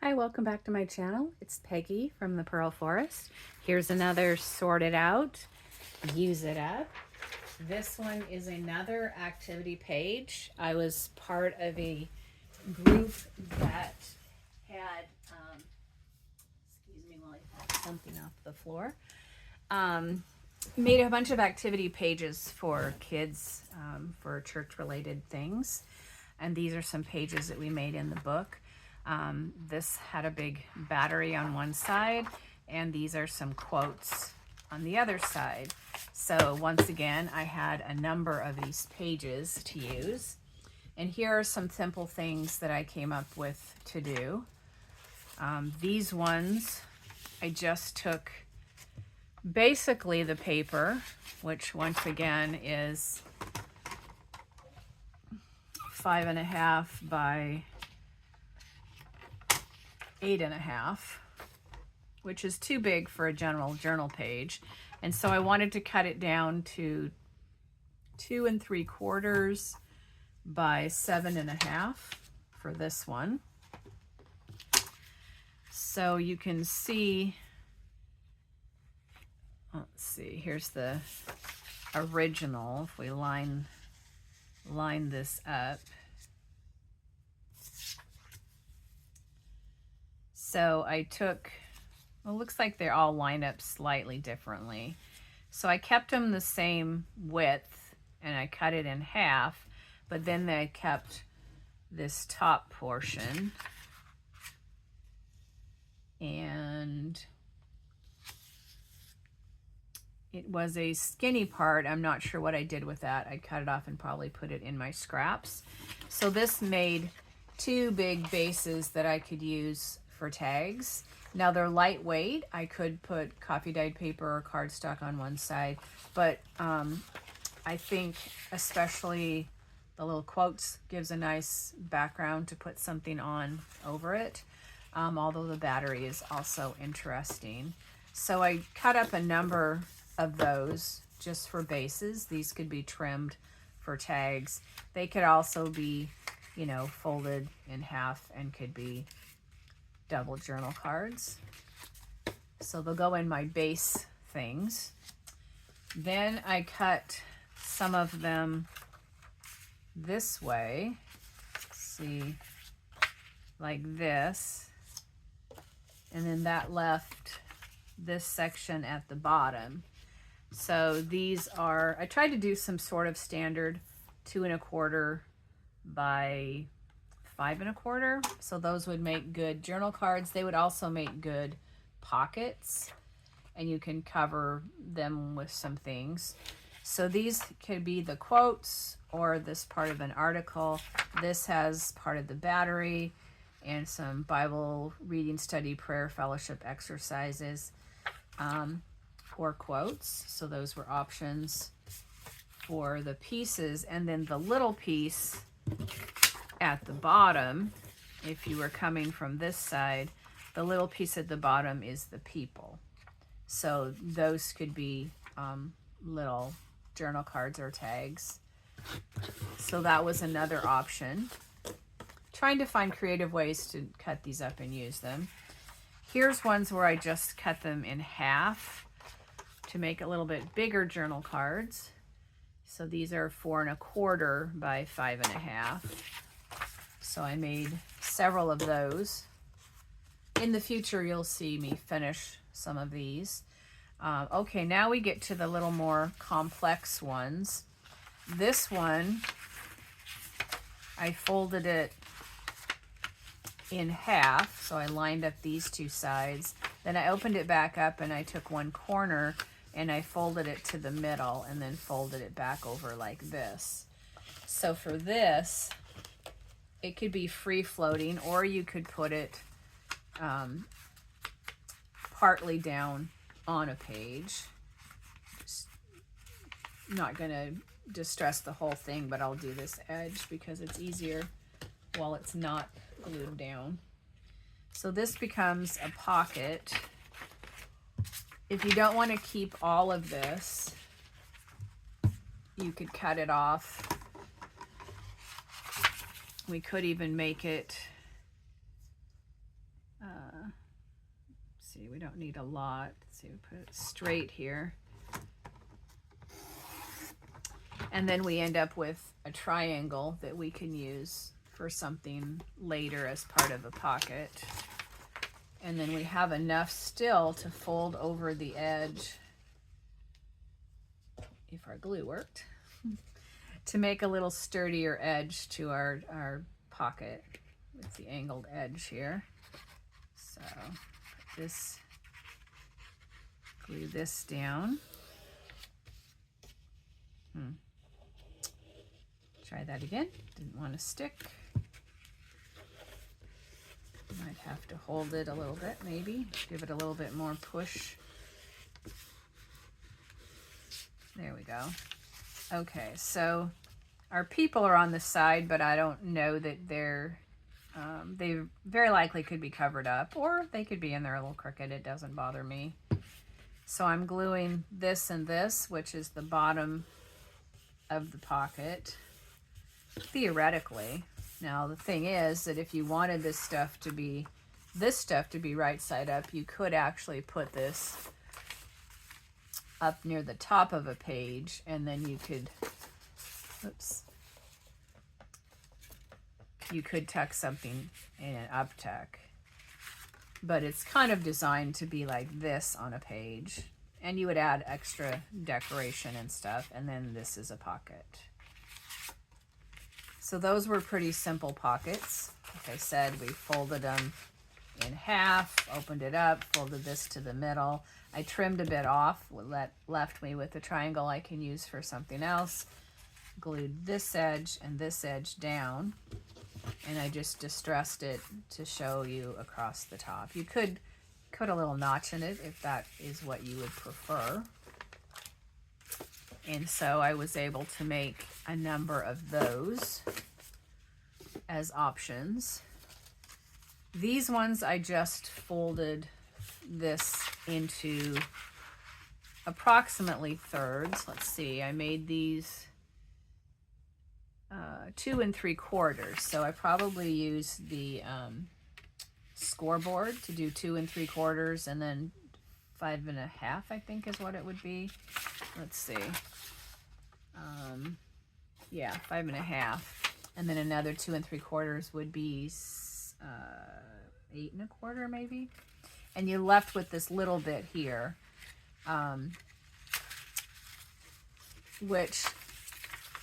Hi, welcome back to my channel. It's Peggy from the Pearl Forest. Here's another Sort It Out, Use It Up. This one is another activity page. I was part of a group that had, excuse me while I pop something off the floor, made a bunch of activity pages for kids for church-related things. And these are some pages that we made in the book. This had a big battery on one side, and these are some quotes on the other side. So once again, I had a number of these pages to use. And here are some simple things that I came up with to do. These ones, I just took basically the paper, which once again is 5.5 by 8.5, which is too big for a general journal page. And so I wanted to cut it down to 2 3/4 by 7.5 for this one. So you can see, let's see, here's the original. If we line this up. So I took, well, it looks like they all line up slightly differently. So I kept them the same width and I cut it in half, but then I kept this top portion. And it was a skinny part. I'm not sure what I did with that. I cut it off and probably put it in my scraps. So this made two big bases that I could use for tags. Now they're lightweight. I could put coffee dyed paper or cardstock on one side, but I think especially the little quotes gives a nice background to put something on over it, although the battery is also interesting. So I cut up a number of those just for bases. These could be trimmed for tags. They could also be, you know, folded in half and could be double journal cards. So they'll go in my base things. Then I cut some of them this way. Let's see, like this. And then that left this section at the bottom. So these are, I tried to do some sort of standard 2 1/4 by 5 1/4. So those would make good journal cards. They would also make good pockets, and you can cover them with some things. So these could be the quotes or this part of an article. This has part of the battery and some Bible reading, study, prayer, fellowship exercises, or quotes. So those were options for the pieces. And then the little piece at the bottom, if you were coming from this side, the little piece at the bottom is the people. So those could be little journal cards or tags. So that was another option. Trying to find creative ways to cut these up and use them. Here's ones where I just cut them in half to make a little bit bigger journal cards. So these are 4 1/4 by 5.5. So I made several of those. In the future, you'll see me finish some of these. Okay, now we get to the little more complex ones. This one, I folded it in half. So I lined up these two sides. Then I opened it back up and I took one corner and I folded it to the middle and then folded it back over like this. So for this, it could be free floating, or you could put it partly down on a page. Just not gonna distress the whole thing, but I'll do this edge because it's easier while it's not glued down. So this becomes a pocket. If you don't want to keep all of this, you could cut it off. We could even make it see, we don't need a lot. Let's see, we put it straight here. And then we end up with a triangle that we can use for something later as part of a pocket. And then we have enough still to fold over the edge, if our glue worked, to make a little sturdier edge to our pocket with the angled edge here. So put this, glue this down. Try that again. Didn't want to stick. Might have to hold it a little bit, maybe. Give it a little bit more push. There we go. Okay, so our people are on the side, but I don't know that they're, they very likely could be covered up, or they could be in there a little crooked. It doesn't bother me. So I'm gluing this and this, which is the bottom of the pocket, theoretically. Now the thing is that if you wanted this stuff to be right side up, you could actually put this up near the top of a page, and then you could, oops, you could tuck something in an up tuck. But it's kind of designed to be like this on a page, and you would add extra decoration and stuff, and then this is a pocket. So those were pretty simple pockets. Like I said, we folded them in half, opened it up, folded this to the middle. I trimmed a bit off, left me with a triangle I can use for something else. Glued this edge and this edge down, and I just distressed it to show you across the top. You could put a little notch in it if that is what you would prefer. And so I was able to make a number of those as options. These ones I just folded this into approximately thirds. Let's see, I made these 2 3/4. So I probably used the scoreboard to do 2 3/4, and then 5 1/2, I think is what it would be. Let's see. Yeah, 5 1/2. And then another 2 3/4 would be 8 1/4 maybe. And you're left with this little bit here, which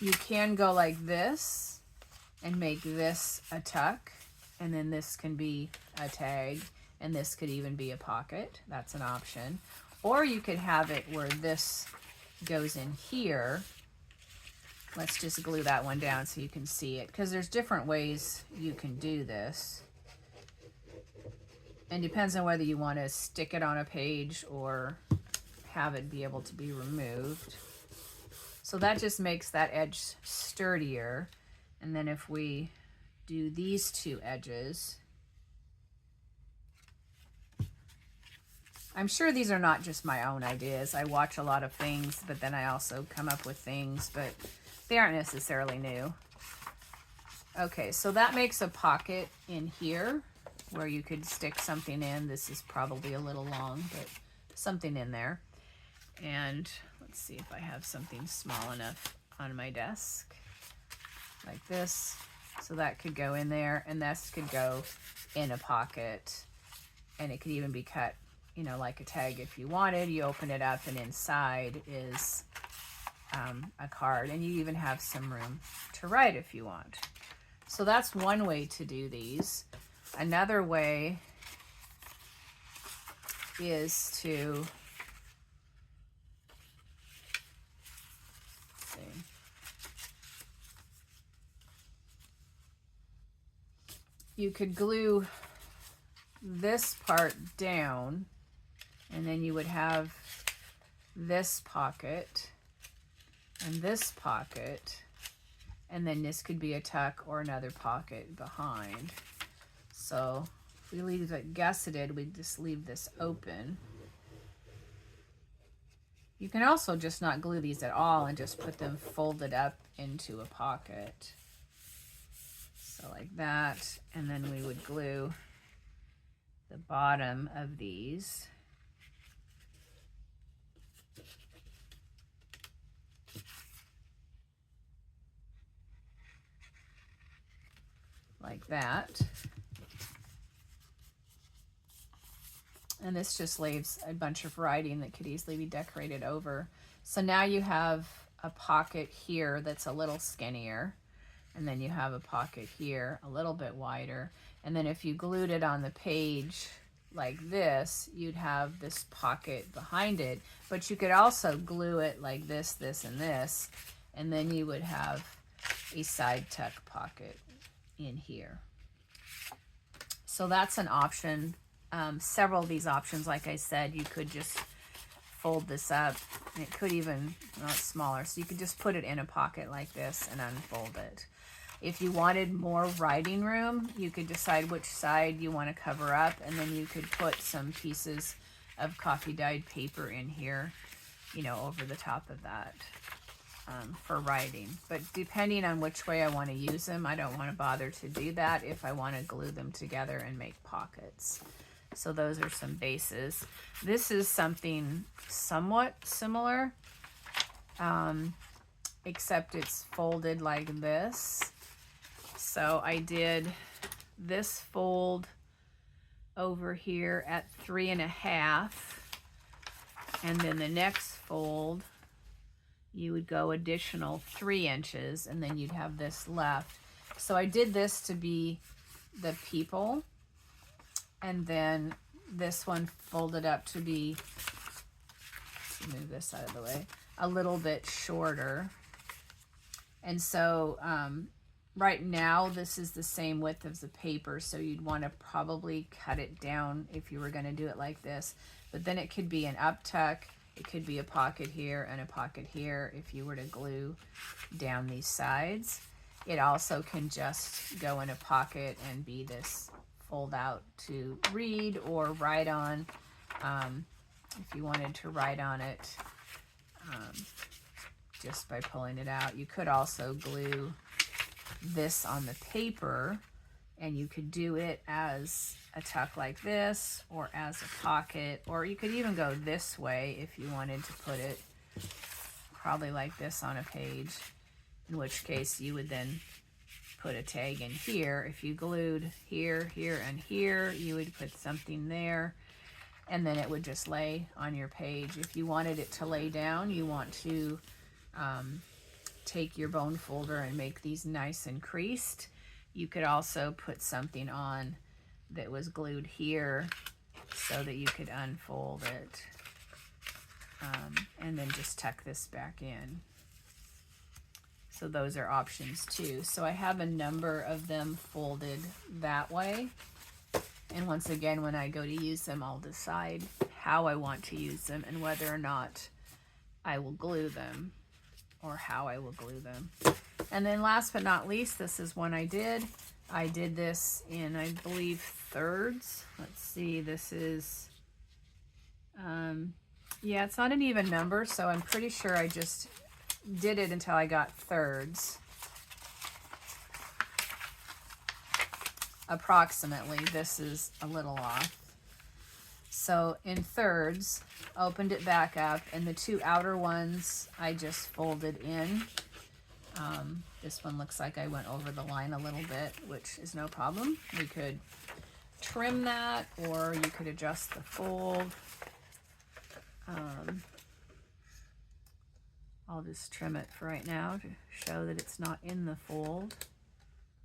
you can go like this and make this a tuck, and then this can be a tag, and this could even be a pocket. That's an option. Or you could have it where this goes in here. Let's just glue that one down so you can see it, because there's different ways you can do this. And depends on whether you want to stick it on a page or have it be able to be removed. So that just makes that edge sturdier. And then if we do these two edges, I'm sure these are not just my own ideas. I watch a lot of things, but then I also come up with things, but they aren't necessarily new. Okay, so that makes a pocket in here where you could stick something in. This is probably a little long, but something in there. And let's see if I have something small enough on my desk, like this. So that could go in there, and this could go in a pocket, and it could even be cut, you know, like a tag if you wanted. You open it up, and inside is a card, and you even have some room to write if you want. So that's one way to do these. Another way is to you could glue this part down, and then you would have this pocket and this pocket, and then this could be a tuck or another pocket behind. So if we leave it gusseted, we just leave this open. You can also just not glue these at all and just put them folded up into a pocket. So like that, and then we would glue the bottom of these. Like that. And this just leaves a bunch of writing that could easily be decorated over. So now you have a pocket here that's a little skinnier. And then you have a pocket here a little bit wider. And then if you glued it on the page like this, you'd have this pocket behind it. But you could also glue it like this, this, and this. And then you would have a side tuck pocket in here. So that's an option. Several of these options, like I said, you could just fold this up. And it could even, well, it's smaller, so you could just put it in a pocket like this and unfold it. If you wanted more writing room, you could decide which side you want to cover up, and then you could put some pieces of coffee dyed paper in here, you know, over the top of that. For writing, but depending on which way I want to use them, I don't want to bother to do that if I want to glue them together and make pockets. So those are some bases. This is something somewhat similar, except it's folded like this. So I did this fold over here at 3.5, and then the next fold you would go additional 3 inches, and then you'd have this left. So I did this to be the people, and then this one folded up to be, let's move this out of the way, a little bit shorter. And so right now this is the same width as the paper, so you'd want to probably cut it down if you were going to do it like this. But then it could be an up tuck. It could be a pocket here and a pocket here if you were to glue down these sides. It also can just go in a pocket and be this fold out to read or write on. If you wanted to write on it just by pulling it out. You could also glue this on the paper, and you could do it as a tuck like this, or as a pocket, or you could even go this way if you wanted to put it probably like this on a page, in which case you would then put a tag in here. If you glued here, here, and here, you would put something there, and then it would just lay on your page. If you wanted it to lay down, you want to take your bone folder and make these nice and creased. You could also put something on that was glued here so that you could unfold it, and then just tuck this back in. So those are options too. So I have a number of them folded that way. And once again, when I go to use them, I'll decide how I want to use them and whether or not I will glue them, or how I will glue them. And then last but not least, this is one I did. I did this in, I believe, thirds. Let's see, this is, yeah, it's not an even number, so I'm pretty sure I just did it until I got thirds. Approximately, this is a little off. So in thirds, opened it back up, and the 2 outer ones I just folded in. This one looks like I went over the line a little bit, which is no problem. You could trim that, or you could adjust the fold. I'll just trim it for right now to show that it's not in the fold.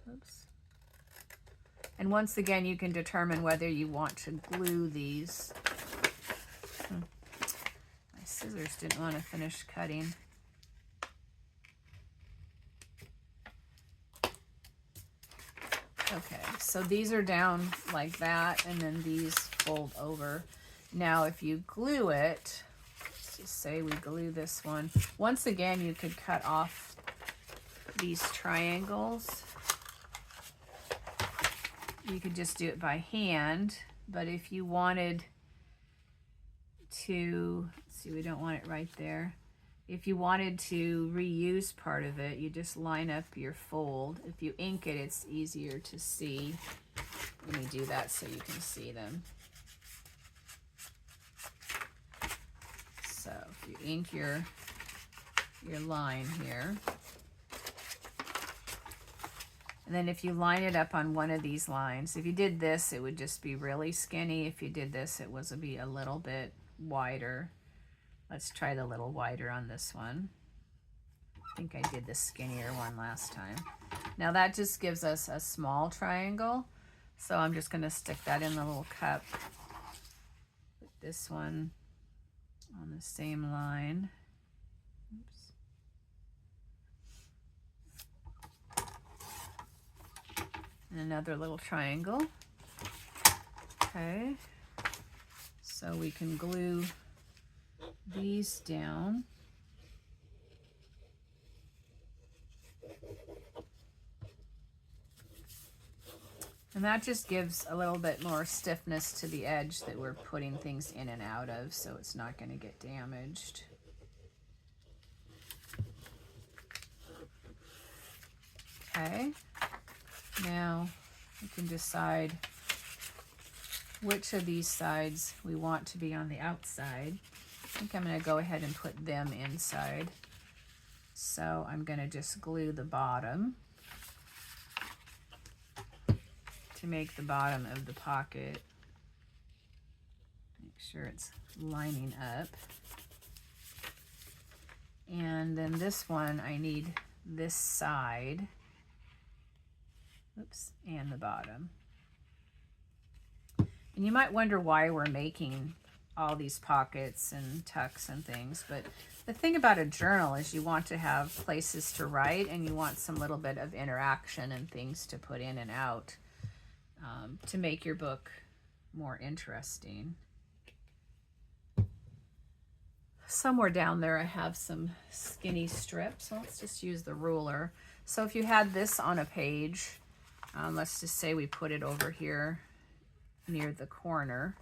Oops. And once again, you can determine whether you want to glue these. My scissors didn't want to finish cutting. Okay, so these are down like that, and then these fold over. Now, if you glue it, let's just say we glue this one. Once again, you could cut off these triangles. You could just do it by hand, but if you wanted to, let's see, we don't want it right there. if you wanted to reuse part of it, you just line up your fold. If you ink it, it's easier to see. Let me do that so you can see them. So if you ink your line here, and then if you line it up on one of these lines, if you did this, it would just be really skinny. If you did this, it would be a little bit wider. Let's try the little wider on this one. I think I did the skinnier one last time. Now that just gives us a small triangle. So I'm just going to stick that in the little cup. Put this one on the same line. Oops. And another little triangle. Okay. So we can glue these down. And that just gives a little bit more stiffness to the edge that we're putting things in and out of, so it's not going to get damaged. Okay, now we can decide which of these sides we want to be on the outside. I think I'm going to go ahead and put them inside. So I'm going to just glue the bottom to make the bottom of the pocket. Make sure it's lining up. And then this one, I need this side. Oops, and the bottom. And you might wonder why we're making all these pockets and tucks and things, but the thing about a journal is you want to have places to write, and you want some little bit of interaction and things to put in and out to make your book more interesting. Somewhere down there I have some skinny strips, so let's just use the ruler. So if you had this on a page, let's just say we put it over here near the corner.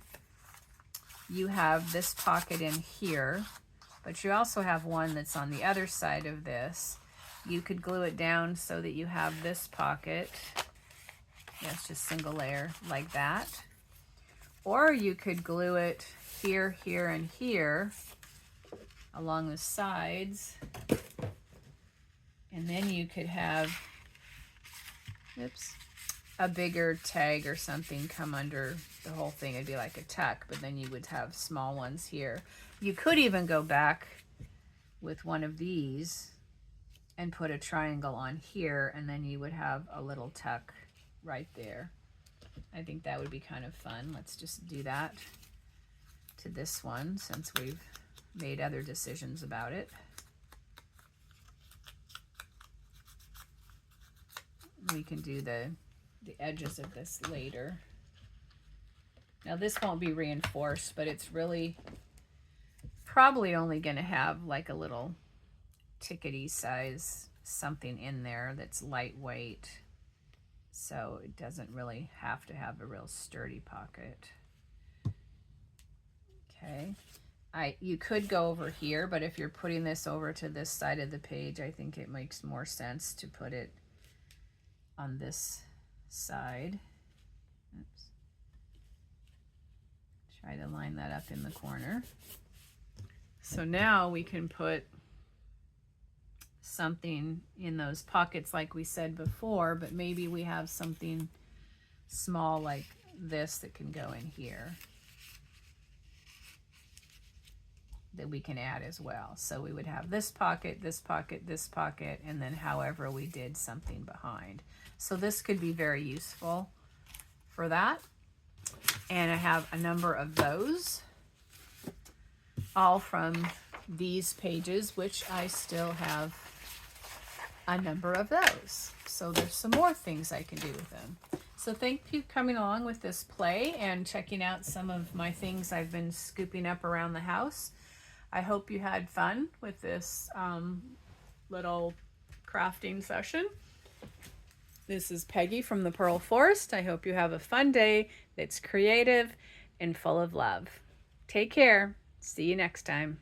You have this pocket in here, but you also have one that's on the other side of this. You could glue it down so that you have this pocket. Yes, just single layer like that. Or you could glue it here, here, and here along the sides. And then you could have, oops, a bigger tag or something come under the whole thing. It'd be like a tuck, but then you would have small ones here. You could even go back with one of these and put a triangle on here, and then you would have a little tuck right there. I think that would be kind of fun. Let's just do that to this one since we've made other decisions about it. We can do the edges of this later. Now this won't be reinforced, but it's really probably only going to have like a little tickety size something in there that's lightweight, so it doesn't really have to have a real sturdy pocket. Okay, you could go over here, but if you're putting this over to this side of the page, I think it makes more sense to put it on this side. Oops. Try to line that up in the corner. So now we can put something in those pockets like we said before, but maybe we have something small like this that can go in here that we can add as well. So we would have this pocket, this pocket, this pocket, and then however we did something behind. So this could be very useful for that. And I have a number of those, all from these pages, which I still have a number of those. So there's some more things I can do with them. So thank you for coming along with this play and checking out some of my things I've been scooping up around the house. I hope you had fun with this little crafting session. This is Peggy from the Pearl Forest. I hope you have a fun day that's creative and full of love. Take care. See you next time.